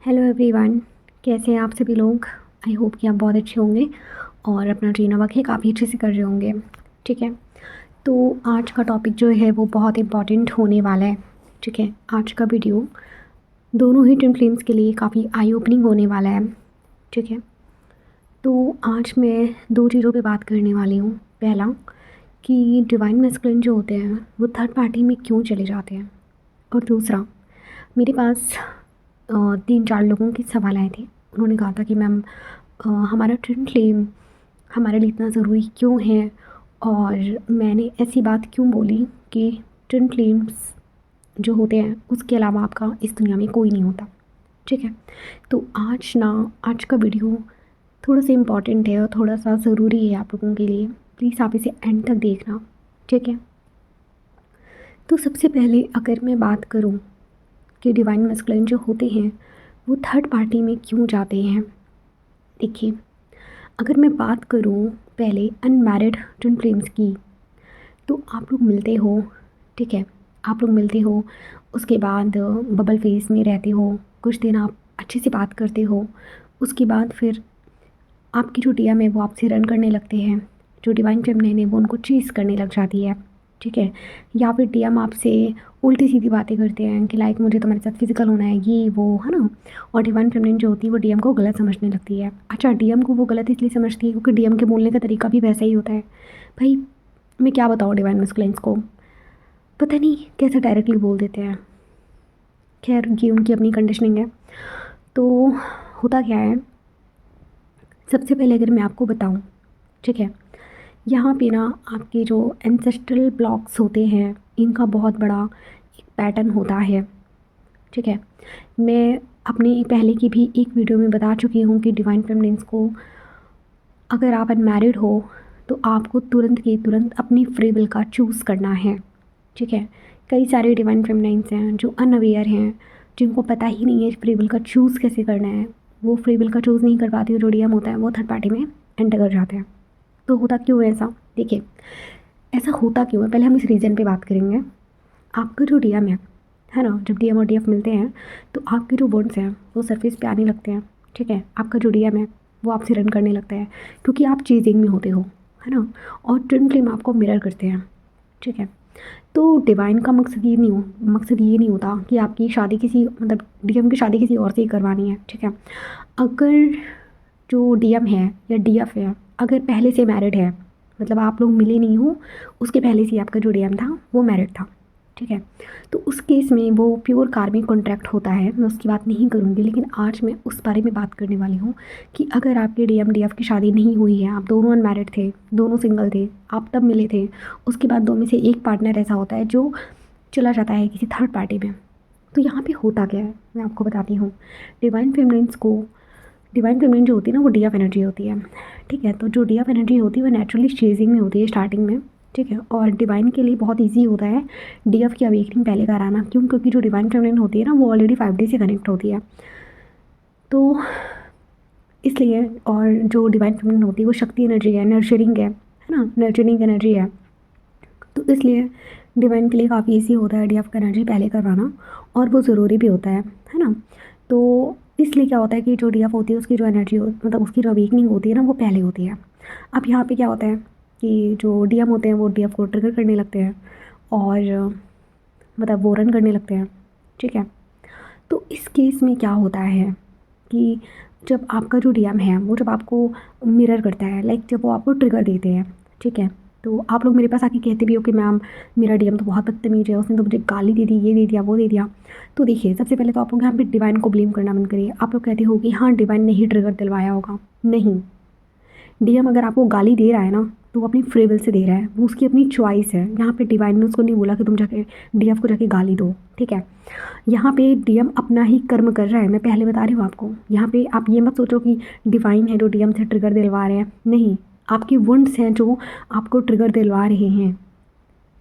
Hello everyone, कैसे हैं आप सभी लोग। आई होप कि आप बहुत अच्छे होंगे और अपना ट्रेन वर्क है काफ़ी अच्छे से कर रहे होंगे। ठीक है, तो आज का टॉपिक जो है वो बहुत इम्पॉर्टेंट होने वाला है। ठीक है, आज का वीडियो दोनों ही ट्विन फ्लेम्स के लिए काफ़ी आई ओपनिंग होने वाला है। ठीक है, तो आज मैं दो चीज़ों पे बात करने वाली हूँ। पहला कि डिवाइन मैस्कुलिन जो होते हैं वो थर्ड पार्टी में क्यों चले जाते हैं, और दूसरा मेरे पास 3-4 लोगों के सवाल आए थे। उन्होंने कहा था कि मैम हमारा ट्विन फ्लेम हमारे लिए इतना ज़रूरी क्यों है, और मैंने ऐसी बात क्यों बोली कि ट्विन फ्लेम्स जो होते हैं उसके अलावा आपका इस दुनिया में कोई नहीं होता। ठीक है, तो आज का वीडियो थोड़ा सा इम्पॉर्टेंट है और थोड़ा सा ज़रूरी है आप लोगों के लिए। प्लीज़ आप इसे एंड तक देखना। ठीक है, तो सबसे पहले अगर मैं बात करूँ कि डिवाइन मैस्कुलिन जो होते हैं वो थर्ड पार्टी में क्यों जाते हैं। देखिए, अगर मैं बात करूँ पहले अनमैरिड ट्विन फ्लेम्स की, तो आप लोग मिलते हो। ठीक है, आप लोग मिलते हो, उसके बाद बबल फेज में रहते हो, कुछ दिन आप अच्छे से बात करते हो, उसके बाद फिर आपकी जो डीएम है वो आपसे रन करने लगते हैं। जो डिवाइन फेमिनिन है वो उनको चीज़ करने लग जाती है। ठीक है, या फिर डीएम आपसे उल्टी सीधी बातें करते हैं कि लाइक मुझे तुम्हारे साथ फिजिकल होना है, ये वो, है ना। और डिवाइन फेमिनिन जो होती है वो डीएम को गलत समझने लगती है। अच्छा, डीएम को वो गलत इसलिए समझती है क्योंकि डीएम के बोलने का तरीका भी वैसा ही होता है। भाई, मैं क्या बताऊँ डिवाइन मैस्कुलिन्स को, पता नहीं कैसे डायरेक्टली बोल देते हैं। खैर, ये उनकी अपनी कंडीशनिंग है। तो होता क्या है, सबसे पहले अगर मैं आपको बताऊँ, ठीक है, यहाँ पे ना आपके जो एंसेस्ट्रल ब्लॉक्स होते हैं इनका बहुत बड़ा एक पैटर्न होता है। ठीक है, मैं अपनी पहले की भी एक वीडियो में बता चुकी हूँ कि डिवाइन फेमिनिन्स को, अगर आप अनमैरिड हो तो आपको तुरंत के तुरंत अपनी फ्री विल का चूज़ करना है। ठीक है, कई सारे डिवाइन फेमिनिन्स हैं जो अनअवेयर हैं, जिनको पता ही नहीं है फ्री विल का चूज़ कैसे करना है। वो फ्री विल का चूज़ नहीं कर पाती, जो डीएम होता है वो थर्ड पार्टी में एंटर कर जाते हैं। तो होता क्यों है ऐसा, देखिए, ऐसा होता क्यों है पहले हम इस रीज़न पे बात करेंगे। आपका जो डीएम है ना, जब डीएम और डीएफ मिलते हैं तो आपके जो बॉन्ड्स हैं वो सरफेस पे आने लगते हैं। ठीक है, आपका जो डीएम है वो आपसे रन करने लगता है क्योंकि आप चेजिंग में होते हो, है ना। और ट्विन फ्लेम आपको मिरर करते हैं। ठीक है, तो डिवाइन का मकसद ये नहीं होता कि आपकी शादी किसी, मतलब डीएम की शादी किसी और से ही करवानी है। ठीक है, अगर जो डीएम है या डीएफ है अगर पहले से मैरिड है, मतलब आप लोग मिले नहीं हो, उसके पहले से आपका जो डीएम था वो मैरिड था। ठीक है, तो उस केस में वो प्योर कार्मिक कॉन्ट्रैक्ट होता है। मैं उसकी बात नहीं करूँगी, लेकिन आज मैं उस बारे में बात करने वाली हूँ कि अगर आपके डीएम डीएफ की शादी नहीं हुई है, आप दोनों अनमैरिड थे, दोनों सिंगल थे, आप तब मिले थे, उसके बाद दो में से एक पार्टनर ऐसा होता है जो चला जाता है किसी थर्ड पार्टी में। तो यहाँ पे होता क्या है मैं आपको बताती हूँ। डिवाइन फेमिनिन्स को, डिवाइन फेमिनिन जो होती है ना वो डीएफ एनर्जी होती है। ठीक है, तो जो डीएफ एनर्जी होती है वो नेचुरली चेजिंग में होती है स्टार्टिंग में। ठीक है, और डिवाइन के लिए बहुत इजी होता है डीएफ की अवेकनिंग पहले कराना। क्यों? क्योंकि जो डिवाइन फेमिनिन होती है ना वो ऑलरेडी 5D से कनेक्ट होती है, तो इसलिए। और जो डिवाइन फेमिनिन होती है वो शक्ति एनर्जी है, नर्चरिंग है ना, नर्चरिंग एनर्जी है। तो इसलिए डिवाइन के लिए काफ़ी ईजी होता है डीएफ का एनर्जी पहले करवाना, और वो ज़रूरी भी होता है ना। तो इसलिए क्या होता है कि जो डीएफ होती है उसकी जो एनर्जी मतलब उसकी जो अवेकनिंग होती है ना वो पहले होती है। अब यहाँ पे क्या होता है कि जो डीएम होते हैं वो डीएफ को ट्रिगर करने लगते हैं और मतलब वो रन करने लगते हैं। ठीक है, तो इस केस में क्या होता है कि जब आपका जो डीएम है वो जब आपको मिरर करता है, लाइक जब वो आपको ट्रिगर देते हैं, ठीक है, तो आप लोग मेरे पास आके कहते भी हो कि मैम मेरा डीएम तो बहुत बदतमीज है, उसने तो मुझे गाली दे दी, ये दे दिया, वो दे दिया। तो देखिए, सबसे पहले तो आप लोग यहाँ पे डिवाइन को ब्लेम करना बंद करिए। आप लोग कहते हो कि हाँ डिवाइन ने ही ट्रिगर दिलवाया होगा। नहीं, डीएम अगर आपको गाली दे रहा है ना तो वो अपनी फ्री विल से दे रहा है, वो उसकी अपनी चॉइस है। यहाँ पे डिवाइन ने उसको नहीं बोला कि तुम जाके डीएफ को जाके गाली दो। ठीक है, यहाँ पे डीएम अपना ही कर्म कर रहा है, मैं पहले बता रही हूँ आपको। यहाँ पे आप ये मत सोचो कि डिवाइन है जो डीएम से ट्रिगर दिलवा रहे हैं, नहीं, आपकी वुंड्स हैं जो आपको ट्रिगर दिलवा रहे हैं।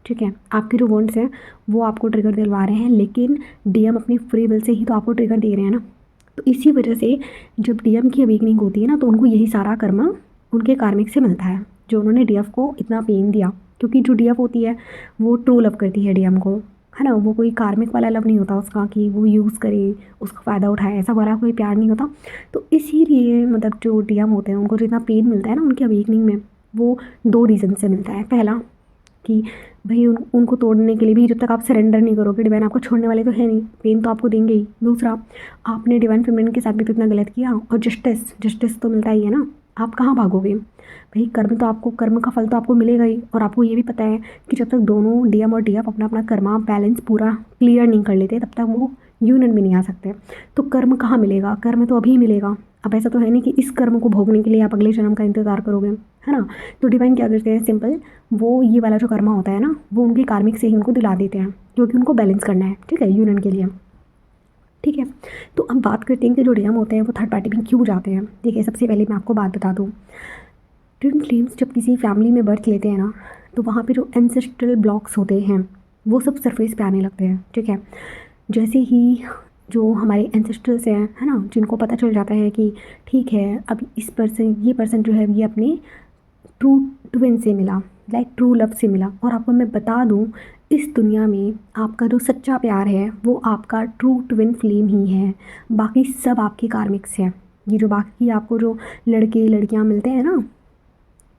ठीक है, आपके जो वुंड्स हैं वो आपको ट्रिगर दिलवा रहे हैं, लेकिन डीएम अपनी फ्री विल से ही तो आपको ट्रिगर दे रहे हैं ना। तो इसी वजह से जब डीएम की अवेकनिंग होती है ना तो उनको यही सारा कर्म उनके कार्मिक से मिलता है, जो उन्होंने डीएफ को इतना पेन दिया। क्योंकि जो डीएफ होती है वो ट्रू लव करती है डीएम को, है ना। वो कोई कार्मिक वाला लव नहीं होता उसका कि वो यूज़ करे, उसका फ़ायदा उठाए, ऐसा वाला कोई प्यार नहीं होता। तो इसीलिए मतलब जो डीएम होते हैं उनको जितना पेन मिलता है ना उनकी अवेकनिंग में, वो 2 रीज़न से मिलता है। पहला कि भई उनको तोड़ने के लिए भी जब तक आप सरेंडर नहीं करोगे, डिवाइन आपको छोड़ने वाले तो है नहीं, पेन तो आपको देंगे ही। दूसरा, आपने डिवाइन फेमिनिन के साथ भी तो इतना गलत किया, और जस्टिस तो मिलता ही है ना, आप कहाँ भागोगे? भई कर्म का फल तो आपको मिलेगा ही, और आपको ये भी पता है कि जब तक दोनों डीएम और डीएफ अपना कर्मा बैलेंस पूरा क्लियर नहीं कर लेते, तब तक वो यूनियन में नहीं आ सकते। तो कर्म कहाँ मिलेगा? कर्म तो अभी मिलेगा। अब ऐसा तो है नहीं कि इस कर्म को भोगने के लिए आप अगले जन्म का इंतज़ार करोगे, है ना। तो डिवाइन क्या करते हैं, सिंपल, वो ये वाला जो कर्मा होता है ना, वो उनके कार्मिक से ही उनको दिला देते हैं, क्योंकि उनको बैलेंस करना है, ठीक है, यूनियन के लिए। ठीक है। तो अब बात करते हैं कि जो डीएम होते हैं वो थर्ड पार्टी में क्यों जाते हैं। देखिए, सबसे पहले मैं आपको बात बता दूँ, ट्विन फ्लेम्स जब किसी फैमिली में बर्थ लेते हैं ना, तो वहाँ पे जो एंसेस्ट्रल ब्लॉक्स होते हैं वो सब सरफेस पे आने लगते हैं। ठीक है। जैसे ही जो हमारे एंसेस्ट्रल्स हैं, है ना, जिनको पता चल जाता है कि ठीक है, अब ये पर्सन जो है ये अपने ट्रू ट्विन से मिला, लाइक ट्रू लव से मिला। और आपको मैं बता दूँ, इस दुनिया में आपका जो सच्चा प्यार है वो आपका ट्रू ट्विन फ्लेम ही है। बाकी सब आपके कार्मिक्स हैं। ये जो बाकी आपको जो लड़के लड़कियां मिलते हैं ना,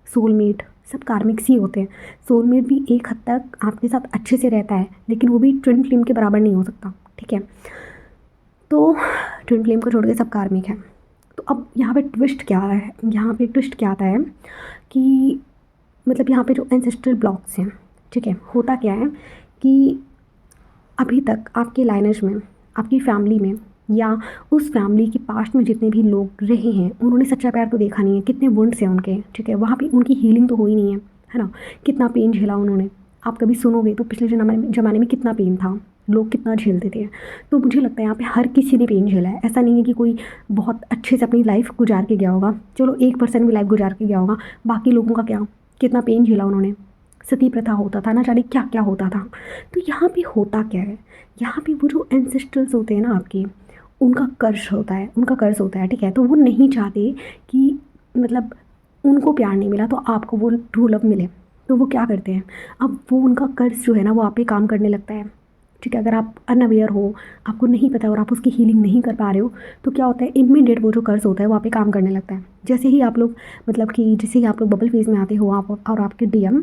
सोलमेट, सब कार्मिक्स ही होते हैं। सोलमेट भी एक हद तक आपके साथ अच्छे से रहता है, लेकिन वो भी ट्विन फ्लेम के बराबर नहीं हो सकता। ठीक है। तो ट्विन फ्लेम को छोड़ के सब कार्मिक हैं। तो अब यहाँ पे ट्विस्ट क्या है, यहाँ पे ट्विस्ट क्या आता है कि मतलब यहाँ पे जो एंसेस्ट्रल ब्लॉक्स हैं, ठीक है, होता क्या है कि अभी तक आपके लाइनेज में, आपकी फैमिली में, या उस फैमिली के पास्ट में जितने भी लोग रहे हैं, उन्होंने सच्चा प्यार तो देखा नहीं है। कितने वुंड्स हैं उनके, ठीक है, वहाँ पे उनकी हीलिंग तो हुई नहीं है ना। कितना पेन झेला उन्होंने। आप कभी सुनोगे तो पिछले ज़माने में कितना पेन था, लोग कितना झेलते थे। तो मुझे लगता है यहाँ पे हर किसी ने पेन झेला है। ऐसा नहीं है कि कोई बहुत अच्छे से अपनी लाइफ गुजार के गया होगा। चलो 1% भी लाइफ गुजार के गया होगा, बाकी लोगों का क्या, कितना पेन झेला उन्होंने। सती प्रथा होता था, ना जाने क्या क्या होता था। तो यहाँ पे होता क्या है, यहाँ पे वो जो एंसेस्ट्रल्स होते हैं ना आपके, उनका कर्ज होता है, ठीक है। तो वो नहीं चाहते कि मतलब उनको प्यार नहीं मिला तो आपको वो ट्रू लव मिले। तो वो क्या करते हैं, अब वो उनका कर्ज जो है ना वो आप पे काम करने लगता है। ठीक है। अगर आप अनअवेयर हो, आपको नहीं पता और आप उसकी हीलिंग नहीं कर पा रहे हो, तो क्या होता है, इमीडिएट वो जो कर्ज होता है वो आप पे काम करने लगता है। जैसे ही आप लोग बबल फेज़ में आते हो आप और आपके डीएम,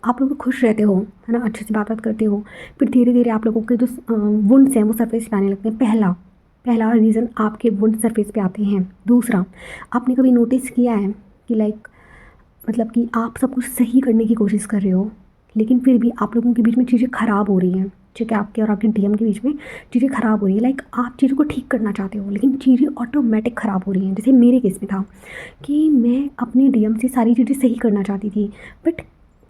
आप लोग खुश रहते हो, है ना, अच्छे से बात करते हो। फिर धीरे धीरे आप लोगों के जो वुंड्स हैं वो सरफेस पे आने लगते हैं। पहला रीज़न, आपके वुंड सरफेस पे आते हैं। दूसरा, आपने कभी नोटिस किया है कि लाइक मतलब कि आप सब कुछ सही करने की कोशिश कर रहे हो, लेकिन फिर भी आप लोगों के बीच में चीज़ें ख़राब हो रही हैं। ठीक है, आपके और आपके डीएम के बीच में चीज़ें ख़राब हो रही है। लाइक आप चीज़ों को ठीक करना चाहते हो, लेकिन चीज़ें ऑटोमेटिक ख़राब हो रही हैं। जैसे मेरे केस में था कि मैं अपने डीएम से सारी चीज़ें सही करना चाहती थी, बट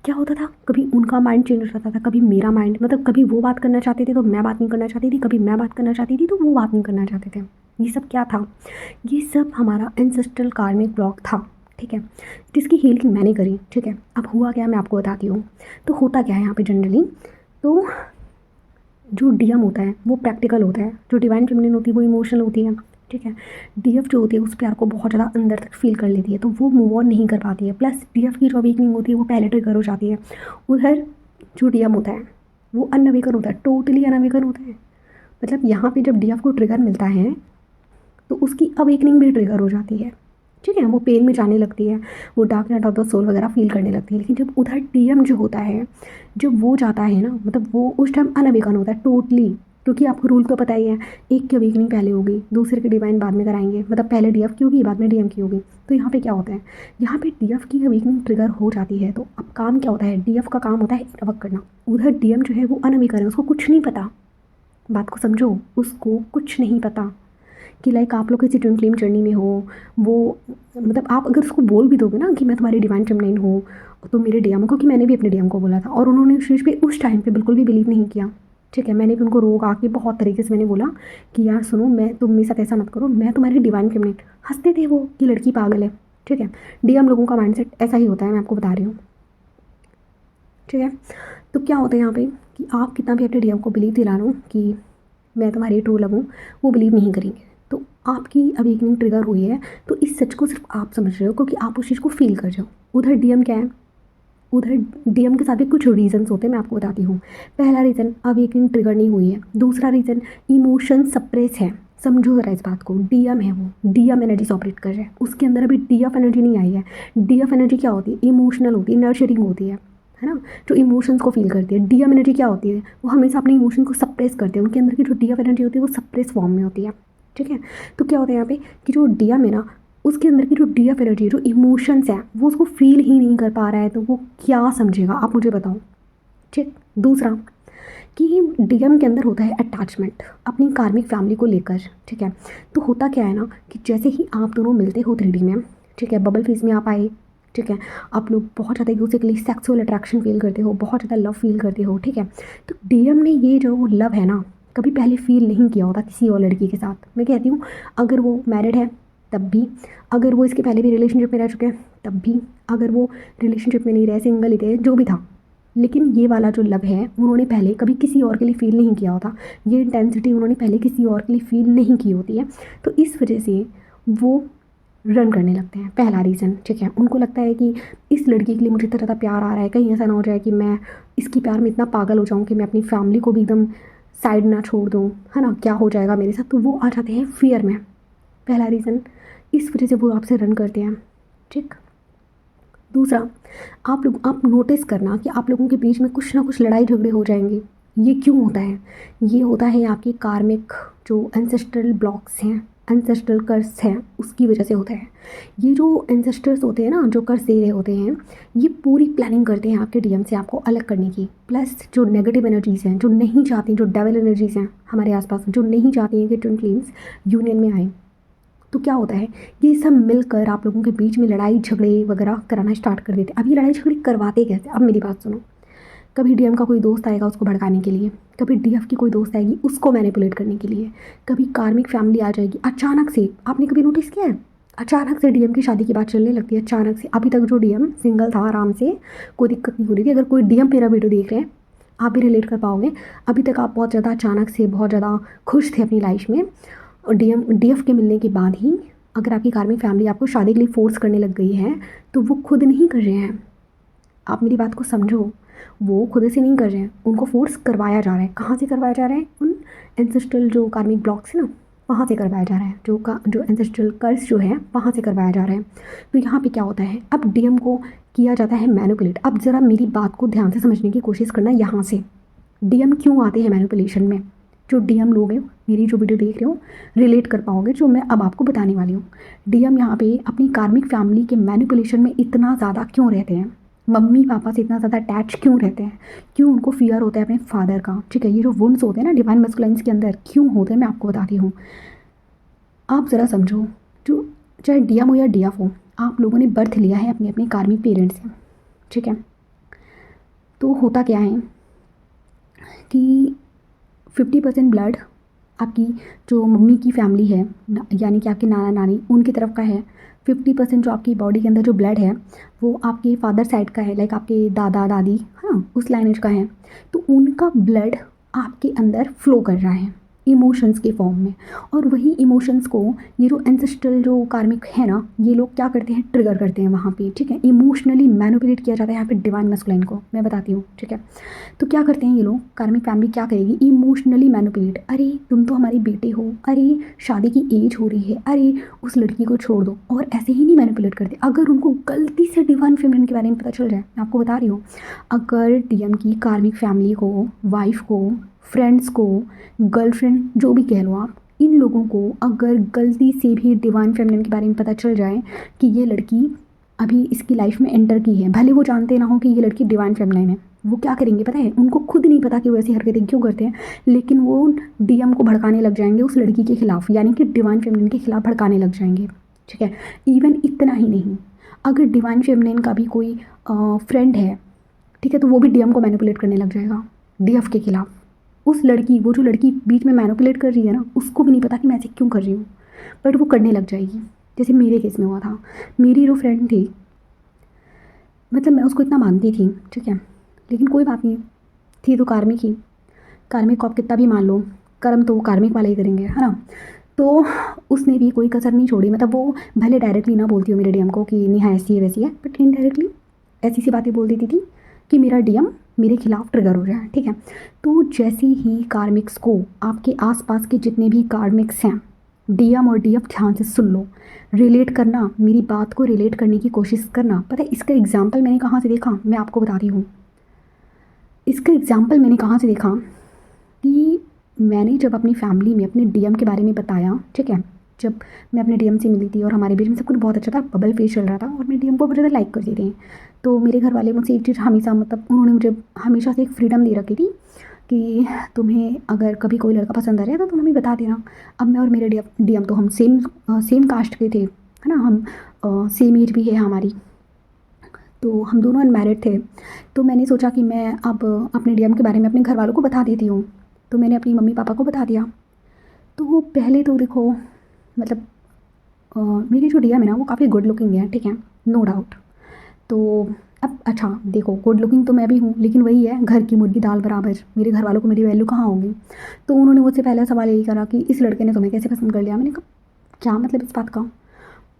क्या होता था, कभी उनका माइंड चेंज हो जाता था, कभी मेरा माइंड, मतलब कभी वो बात करना चाहते थे तो मैं बात नहीं करना चाहती थी, कभी मैं बात करना चाहती थी तो वो बात नहीं करना चाहते थे। ये सब क्या था, ये सब हमारा एंसेस्ट्रल कार्मिक ब्लॉक था। ठीक है, जिसकी हीलिंग मैंने करी। ठीक है, अब हुआ क्या मैं आपको बताती हूँ। तो होता क्या है यहाँ पे जनरली, तो जो डीएम होता है वो प्रैक्टिकल होता है, जो डिवाइन फेमिनिन होती है वो इमोशनल होती है। ठीक है, डीएफ जो होती है उस प्यार को बहुत ज़्यादा अंदर तक फील कर लेती है, तो वो मूव ऑन नहीं कर पाती है। प्लस डीएफ की जो अवेकनिंग होती है वो पहले ट्रिगर हो जाती है। उधर जो डीएम होता है वो अनअवेकन होता है, टोटली अनअवेकन होता है। मतलब यहाँ पे जब डीएफ को ट्रिगर मिलता है तो उसकी अवेकनिंग भी ट्रिगर हो जाती है। ठीक है, वो पेन में जाने लगती है, वो dark night of the soul वगैरह फील करने लगती है। लेकिन जब उधर डीएम जो होता है, जब वो जाता है ना, मतलब वो उस टाइम अनअवेकन होता है टोटली। क्योंकि आपको रूल तो पता ही है, एक की अवेकनिंग पहले होगी, दूसरे की डिवाइन बाद में कराएंगे, मतलब पहले डीएफ की होगी बाद में डीएम की होगी। तो यहाँ पे क्या होता है, यहाँ पे डीएफ की अवेकनिंग ट्रिगर हो जाती है। तो अब काम क्या होता है, डीएफ का काम होता है इनवक करना। उधर डीएम जो है वो अनअवेकन है, उसको कुछ नहीं पता। बात को समझो, उसको कुछ नहीं पता कि लाइक आप लोग किसी ट्विन फ्लेम जर्नी में हो। वो मतलब आप अगर उसको बोल भी दोगे ना कि मैं तुम्हारी डिवाइन फेमिनिन हूँ, तो मेरे डीएम को, कि मैंने भी अपने डीएम को बोला था और उन्होंने उस चीज़ पे उस टाइम पे बिल्कुल भी बिलीव नहीं किया। ठीक है, मैंने भी उनको रोक आके बहुत तरीके से मैंने बोला कि यार सुनो, मैं तुम मेरे साथ ऐसा मत करो, मैं तुम्हारी डिवाइन फेमिनिन। हंसते थे वो कि लड़की पागल है। ठीक है, डीएम लोगों का माइंडसेट ऐसा ही होता है, मैं आपको बता रही हूँ। ठीक है, तो क्या होता है यहाँ पे कि आप कितना भी अपने डीएम को बिलीव दिला लो कि मैं तुम्हारी ट्रू लव हूँ, वो बिलीव नहीं करेंगे। तो आपकी अवेकनिंग ट्रिगर हुई है, तो इस सच को सिर्फ आप समझ रहे हो क्योंकि आप उस चीज़ को फील कर रहे हो। उधर डीएम क्या है, उधर डीएम के साथ भी कुछ रीज़न्स होते हैं, मैं आपको बताती हूँ। पहला रीज़न, अवेकनिंग ट्रिगर नहीं हुई है। दूसरा रीज़न, इमोशन सप्रेस है। समझो ज़रा इस बात को, डीएम है, वो डीएम एनर्जी से ऑपरेट कर रहा है, उसके अंदर अभी डीएफ एनर्जी नहीं आई है। डीएफ एनर्जी क्या होती है? इमोशनल होती है, नर्चरिंग होती है ना, जो इमोशंस को फील करती है। डीएम एनर्जी क्या होती है? वो हमेशा अपने इमोशन को सप्रेस करते हैं, उनके अंदर की जो डीएफ एनर्जी होती है वो सप्रेस फॉर्म में होती है, ठीक है। तो क्या होता है यहाँ पे कि जो डीएम है ना, उसके अंदर की जो डीएफ एनर्जी, जो इमोशंस है, वो उसको फील ही नहीं कर पा रहा है, तो वो क्या समझेगा, आप मुझे बताओ, ठीक। दूसरा कि डीएम के अंदर होता है अटैचमेंट अपनी कार्मिक फैमिली को लेकर, ठीक है। तो होता क्या है ना कि जैसे ही आप दोनों मिलते हो 3D में, ठीक है, बबल फेज में आप आए, ठीक है, आप लोग बहुत ज़्यादा एक दूसरे के लिए सेक्सुअल अट्रैक्शन फील करते हो, बहुत ज़्यादा लव फील करते हो, ठीक है। तो डीएम ने ये जो लव है ना, कभी पहले फील नहीं किया होता किसी और लड़की के साथ। मैं कहती हूँ, अगर वो मैरिड है तब भी, अगर वो इसके पहले भी रिलेशनशिप में रह चुके हैं तब भी, अगर वो रिलेशनशिप में नहीं रहे, सिंगल ही थे, जो भी था, लेकिन ये वाला जो लव है उन्होंने पहले कभी किसी और के लिए फ़ील नहीं किया होता। ये इंटेंसिटी उन्होंने पहले किसी और के लिए फ़ील नहीं की होती है। तो इस वजह से वो रन करने लगते हैं, पहला रीज़न, ठीक है। उनको लगता है कि इस लड़की के लिए मुझे इतना ज़्यादा प्यार आ रहा है, कहीं ऐसा ना हो जाए कि मैं इसकी प्यार में इतना पागल हो जाऊँ कि मैं अपनी फैमिली को भी एकदम साइड ना छोड़ दूँ, है ना, क्या हो जाएगा मेरे साथ। तो वो आ जाते हैं फियर में, पहला रीज़न। इस वजह से वो आपसे रन करते हैं, ठीक। दूसरा, आप नोटिस करना कि आप लोगों के बीच में कुछ ना कुछ लड़ाई झगड़े हो जाएंगे। ये क्यों होता है? ये होता है आपके कार्मिक जो एंसेस्ट्रल ब्लॉक्स हैं, एंसेस्ट्रल कर्स हैं, उसकी वजह से होता है। ये जो एंसेस्टर्स होते हैं ना, जो कर्स दे रहे होते हैं, ये पूरी प्लानिंग करते हैं आपके डीएम से आपको अलग करने की। प्लस जो नेगेटिव एनर्जीज़ हैं, जो नहीं चाहती, जो डेविल एनर्जीज़ हैं हमारे आसपास, जो नहीं चाहती हैं कि ट्विन फ्लेम्स यूनियन में आए, तो क्या होता है, ये सब मिलकर आप लोगों के बीच में लड़ाई झगड़े वगैरह कराना स्टार्ट कर देते। अब ये लड़ाई झगड़े करवाते कैसे? अब मेरी बात सुनो। कभी डीएम का कोई दोस्त आएगा उसको भड़काने के लिए, कभी डीएफ की कोई दोस्त आएगी उसको मैनिपुलेट करने के लिए, कभी कार्मिक फैमिली आ जाएगी अचानक से। आपने कभी नोटिस किया है? अचानक से डीएम की शादी की बात चलने लगती है, अचानक से। अभी तक जो डीएम सिंगल था, आराम से, कोई दिक्कत नहीं हो रही थी। अगर कोई डीएम मेरा वीडियो देख रहे हैं, आप भी रिलेट कर पाओगे। अभी तक आप बहुत ज़्यादा अचानक से बहुत ज़्यादा खुश थे अपनी लाइफ में, और डीएफ के मिलने के बाद ही अगर आपकी कार्मिक फैमिली आपको शादी के लिए फोर्स करने लग गई है, तो वो खुद नहीं कर रहे हैं। आप मेरी बात को समझो, वो खुद से नहीं कर रहे हैं, उनको फोर्स करवाया जा रहा है। कहाँ से करवाया जा रहा है? उन एंसेस्ट्रल जो कार्मिक ब्लॉक्स है ना, वहाँ से करवाया जा रहा है। जो एंसेस्ट्रल कर्स जो है, वहाँ से करवाया जा रहा है। तो यहाँ पे क्या होता है, अब डीएम को किया जाता है मैनिपुलेट। अब ज़रा मेरी बात को ध्यान से समझने की कोशिश करना। यहाँ से डीएम क्यों आते हैं मैनिपुलेशन में? जो डीएम लोग हैं, मेरी जो वीडियो देख रहे हो, रिलेट कर पाओगे जो मैं अब आपको बताने वाली हूँ। डीएम यहाँ पे अपनी कार्मिक फैमिली के मैनिपुलेशन में इतना ज़्यादा क्यों रहते हैं? मम्मी पापा से इतना ज़्यादा अटैच क्यों रहते हैं? क्यों उनको फियर होता है अपने फादर का? ठीक है, ये जो वुंड्स होते हैं ना डिवाइन मस्कुलाइन्स के अंदर, क्यों होते हैं मैं आपको बताती हूँ। आप ज़रा समझो, जो चाहे डीएम हो या डीएफ हो, आप लोगों ने बर्थ लिया है अपने अपने कार्मिक पेरेंट्स से, ठीक है। तो होता क्या है कि 50% ब्लड आपकी जो मम्मी की फैमिली है, यानी कि आपके नाना नानी, उनकी तरफ का है। 50% जो आपकी बॉडी के अंदर जो ब्लड है वो आपके फादर साइड का है, लाइक आपके दादा दादी, हाँ, उस लाइनेज का है। तो उनका ब्लड आपके अंदर फ्लो कर रहा है इमोशंस के फॉर्म में, और वही इमोशंस को ये जो एंसेस्ट्रल जो कार्मिक है ना, ये लोग क्या करते हैं, ट्रिगर करते हैं वहाँ पे, ठीक है। इमोशनली मैनिपुलेट किया जाता है यहाँ पे डिवाइन मस्कुलाइन को, मैं बताती हूँ, ठीक है। तो क्या करते हैं ये लोग, कार्मिक फैमिली क्या करेगी, इमोशनली मैनिपुलेट। अरे तुम तो हमारी बेटे हो, अरे शादी की एज हो रही है, अरे उस लड़की को छोड़ दो। और ऐसे ही नहीं मैनिपुलेट करते, अगर उनको गलती से डिवाइन फेमिनिन के बारे में पता चल जाए, मैं आपको बता रही हूँ, अगर डीएम की कार्मिक फैमिली को, वाइफ को, फ्रेंड्स को, गर्लफ्रेंड, जो भी कह लो आप, इन लोगों को अगर गलती से भी डिवाइन फेमिनिन के बारे में पता चल जाए कि ये लड़की अभी इसकी लाइफ में एंटर की है, भले वो जानते ना हो कि ये लड़की डिवाइन फेमिनिन है, वो क्या करेंगे पता है? उनको खुद नहीं पता कि वो ऐसी हरकतें क्यों करते हैं, लेकिन वो डीएम को भड़काने लग जाएंगे उस लड़की के खिलाफ, यानी कि डिवाइन फेमिनिन के खिलाफ भड़काने लग जाएंगे, ठीक है। इवन इतना ही नहीं, अगर डिवाइन फेमिनिन का भी कोई फ्रेंड है, ठीक है, तो वो भी डीएम को मैनिपुलेट करने लग जाएगा डीएफ के खिलाफ। उस लड़की, वो जो लड़की बीच में मैनिपुलेट कर रही है ना, उसको भी नहीं पता कि मैं ऐसे क्यों कर रही हूँ, बट वो करने लग जाएगी। जैसे मेरे केस में हुआ था, मेरी जो फ्रेंड थी, मतलब मैं उसको इतना मानती थी, ठीक है, लेकिन कोई बात नहीं, थी तो कार्मिक ही। कार्मिक को आप कितना भी मान लो, कर्म तो वो कार्मिक वाले ही करेंगे, है ना। तो उसने भी कोई कसर नहीं छोड़ी, मतलब वो भले डायरेक्टली ना बोलती हो मेरे डीएम को कि नेहा ऐसी है वैसी है, बट इनडायरेक्टली ऐसी सी बातें बोल देती थी कि मेरा डीएम मेरे खिलाफ ट्रिगर हो जाए, ठीक है। तो जैसे ही कार्मिक्स को, आपके आसपास के जितने भी कार्मिक्स हैं, डीएम और डीएफ ध्यान से सुन लो, रिलेट करना, मेरी बात को रिलेट करने की कोशिश करना। पता है इसका एग्जाम्पल मैंने कहाँ से देखा, मैं आपको बता रही हूँ। इसका एग्जाम्पल मैंने कहाँ से देखा कि मैंने जब अपनी फैमिली में अपने डीएम के बारे में बताया, ठीक है, जब मैं अपने डीएम से मिली थी और हमारे बीच में सब कुछ बहुत अच्छा था, बबल फेस चल रहा था और मैं डीएम को बहुत ज़्यादा लाइक करती थी। तो मेरे घर वाले मुझसे एक चीज़ हमेशा, मतलब उन्होंने मुझे हमेशा से एक फ्रीडम दे रखी थी कि तुम्हें अगर कभी कोई लड़का पसंद आ जाए तो तुम हमें बता देना। अब मैं और मेरे डीएम तो हम सेम कास्ट के थे, है ना, हम सेम एज भी है हमारी, तो हम दोनों अनमैरिड थे। तो मैंने सोचा कि मैं अब अपने डीएम के बारे में अपने घर वालों को बता देती हूँ। तो मैंने अपनी मम्मी पापा को बता दिया। तो पहले तो देखो, मतलब मेरी जो डीएम है ना वो काफ़ी गुड लुकिंग है, ठीक है, नो डाउट। तो अब अच्छा देखो, गुड लुकिंग तो मैं भी हूँ, लेकिन वही है, घर की मुर्गी दाल बराबर, मेरे घर वालों को मेरी वैल्यू कहाँ होगी। तो उन्होंने मुझसे पहला सवाल यही करा कि इस लड़के ने तुम्हें कैसे पसंद कर लिया। मैंने कहा क्या मतलब इस बात का।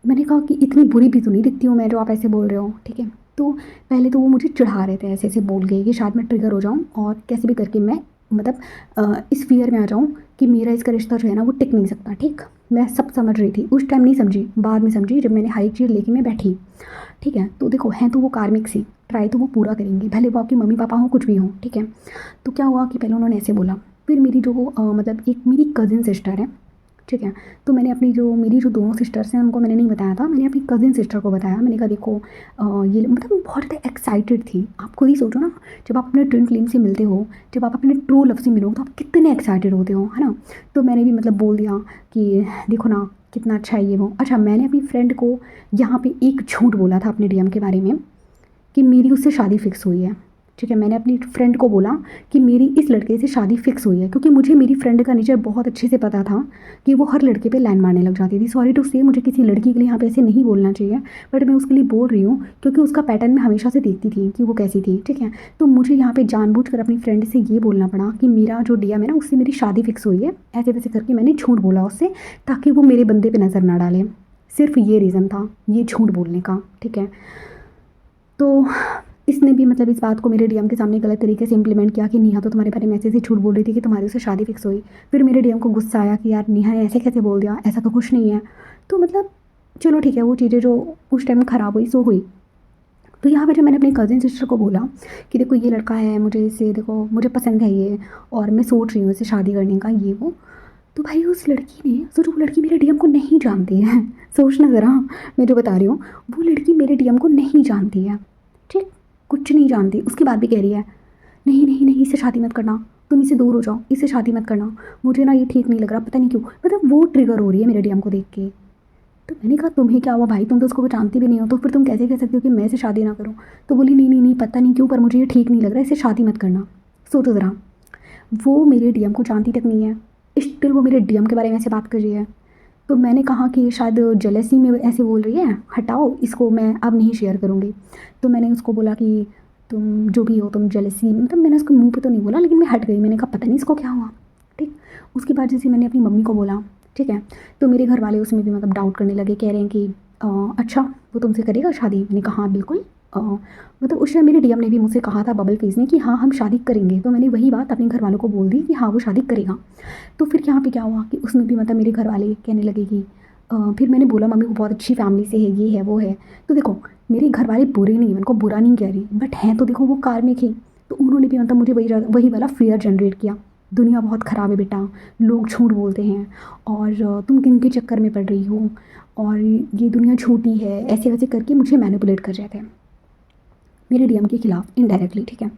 मैंने कहा कि इतनी बुरी भी तो नहीं दिखती हूँ मैं जो आप ऐसे बोल रहे हो, ठीक है। तो पहले तो वो मुझे चिढ़ा रहे थे, ऐसे ऐसे बोल गए कि शायद मैं ट्रिगर हो जाऊँ और कैसे भी करके मैं, मतलब इस फियर में आ जाऊँ कि मेरा इसका रिश्ता जो है ना वो टिक नहीं सकता, ठीक। मैं सब समझ रही थी, उस टाइम नहीं समझी, बाद में समझी जब मैंने हर एक चीज़ लेके मैं बैठी, ठीक है। तो देखो, हैं तो वो कार्मिक सी, ट्राई तो वो पूरा करेंगे, भले वो आपके मम्मी पापा हों, कुछ भी हों, ठीक है। तो क्या हुआ कि पहले उन्होंने ऐसे बोला, फिर मेरी जो मतलब एक मेरी कज़िन सिस्टर है, ठीक है। तो मैंने अपनी जो मेरी जो दोनों सिस्टर्स हैं उनको मैंने नहीं बताया था, मैंने अपनी कज़िन सिस्टर को बताया। मैंने कहा देखो ये, मतलब मैं बहुत ज़्यादा एक्साइटेड थी। आप खुद ही सोचो ना, जब आप अपने ट्विन फ्लेम से मिलते हो, जब आप अपने ट्रू लव से मिलो तो आप कितने एक्साइटेड होते हो, है ना। तो मैंने भी मतलब बोल दिया कि देखो ना कितना अच्छा है ये वो। अच्छा, मैंने अपनी फ्रेंड को यहाँ पे एक झूठ बोला था अपने डीएम के बारे में कि मेरी उससे शादी फिक्स हुई है, ठीक है। मैंने अपनी फ्रेंड को बोला कि मेरी इस लड़के से शादी फिक्स हुई है, क्योंकि मुझे मेरी फ्रेंड का नेचर बहुत अच्छे से पता था कि वो हर लड़के पे लाइन मारने लग जाती थी। सॉरी टू से, मुझे किसी लड़की के लिए यहाँ पे ऐसे नहीं बोलना चाहिए, बट मैं उसके लिए बोल रही हूँ क्योंकि उसका पैटर्न मैं हमेशा से देखती थी कि वो कैसी थी, ठीक है। तो मुझे यहाँ पे जानबूझकर अपनी फ्रेंड से ये बोलना पड़ा कि मेरा जो डीएम है ना उससे मेरी शादी फिक्स हुई है, ऐसे वैसे करके मैंने झूठ बोला उससे, ताकि वो मेरे बंदे पर नज़र ना डाले। सिर्फ ये रीज़न था, ये झूठ बोलने का, ठीक है। तो इसने भी मतलब इस बात को मेरे डीएम के सामने गलत तरीके से इम्प्लीमेंट किया कि नेहा तो तुम्हारे बारे में ऐसे ऐसे झूठ बोल रही थी कि तुम्हारी उससे शादी फिक्स हुई। फिर मेरे डीएम को गुस्सा आया कि यार नेहा ने ऐसे कैसे बोल दिया, ऐसा तो कुछ नहीं है। तो मतलब चलो ठीक है, वो चीज़ें जो उस टाइम ख़राब हुई सो हुई। तो यहाँ पे जब मैंने अपनी कज़िन सिस्टर को बोला कि देखो ये लड़का है, मुझे इसे देखो मुझे पसंद है ये, और मैं सोच रही हूँ इसे शादी करने का ये वो, तो भाई उस लड़की ने, सोचो वो लड़की मेरे डीएम को नहीं जानती है, सोचना ज़रा, मैं जो बता रही हूँ, वो लड़की मेरे डीएम को नहीं जानती है, ठीक, कुछ नहीं जानती। उसके बाद भी कह रही है नहीं नहीं नहीं इससे शादी मत करना, तुम इससे दूर हो जाओ, इससे शादी मत करना, मुझे ना ये ठीक नहीं लग रहा, पता नहीं क्यों, मतलब वो ट्रिगर हो रही है मेरे डीएम को देख के। तो मैंने कहा तुम्हें क्या हुआ भाई, तुम तो उसको जानती भी नहीं हो, तो फिर तुम कैसे कह सकते हो कि मैं इसे शादी ना करूँ। तो बोली नहीं नहीं नहीं पता नहीं क्यों, पर मुझे ये ठीक नहीं लग रहा है, इसे शादी मत करना। सोचो ज़रा, वो मेरे डीएम को जानती तक नहीं है, स्टिल वो मेरे डीएम के बारे में ऐसे बात कर रही है। तो मैंने कहा कि शायद जेलसी में ऐसे बोल रही है, हटाओ इसको, मैं अब नहीं शेयर करूँगी। तो मैंने उसको बोला कि तुम जो भी हो, तुम जेलसी, मतलब मैंने उसको मुंह पे तो नहीं बोला, लेकिन मैं हट गई, मैंने कहा पता नहीं इसको क्या हुआ, ठीक। उसके बाद जैसे मैंने अपनी मम्मी को बोला, ठीक है, तो मेरे घर वाले उसमें भी मतलब डाउट करने लगे, कह रहे हैं कि अच्छा वो तुमसे करेगा शादी। मैंने कहा हाँ बिल्कुल। मतलब उस टाइम मेरे डीएम ने भी मुझसे कहा था बबल फेस ने कि हाँ हम शादी करेंगे, तो मैंने वही बात अपने घर वालों को बोल दी कि हाँ वो शादी करेगा। तो फिर यहाँ पे क्या हुआ कि उसमें भी मतलब मेरे घर वाले कहने लगे कि फिर मैंने बोला मम्मी को बहुत अच्छी फैमिली से है, ये है वो है। तो देखो मेरे घर वाले बुरे नहीं, उनको बुरा नहीं कह रही, बट हैं तो देखो वो कार्मिक ही। तो उन्होंने भी मतलब मुझे वही वाला फियर जनरेट किया, दुनिया बहुत ख़राब है बेटा, लोग झूठ बोलते हैं और तुम किन के चक्कर में पड़ रही हो, और ये दुनिया झूठी है, ऐसे वैसे करके मुझे मैनिपुलेट कर रहे थे मेरे डीएम के खिलाफ इनडायरेक्टली, ठीक है।